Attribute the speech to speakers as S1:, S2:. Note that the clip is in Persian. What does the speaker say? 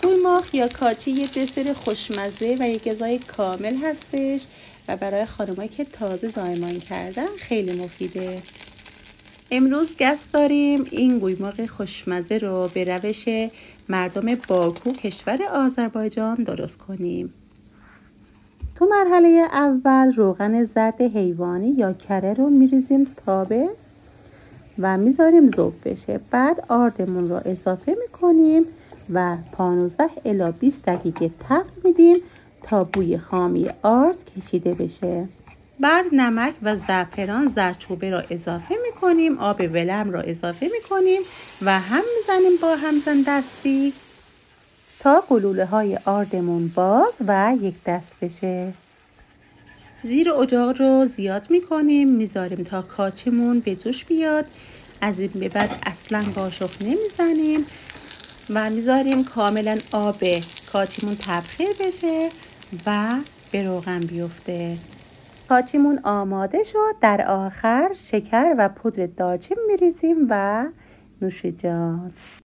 S1: قورماق یا کاچی یه دسر خوشمزه و یک غذای کامل هستش و برای خانمایی که تازه زایمان کردن خیلی مفیده. امروز قصد داریم این قورماق خوشمزه رو به روش مردم باکو کشور آذربایجان درست کنیم. تو مرحله اول روغن زرد حیوانی یا کره رو میریزیم تو تابه و میذاریم ذوب بشه. بعد آردمون رو اضافه میکنیم و 15 الی 20 دقیقه تفت میدیم تا بوی خامی آرد کشیده بشه. بعد نمک و زعفران زردچوبه را اضافه میکنیم، آب ولرم را اضافه میکنیم و هم میزنیم با همزن دستی تا گلوله های آردمون باز و یک دست بشه. زیر اجاق رو زیاد میکنیم، میذاریم تا کاچمون به جوش بیاد. از این به بعد اصلا قاشق نمیزنیم و میذاریم کاملا آب کاچمون تبخیر بشه و به روغن بیفته. کاچمون آماده شد. در آخر شکر و پودر دارچین میریزیم و نوش جان.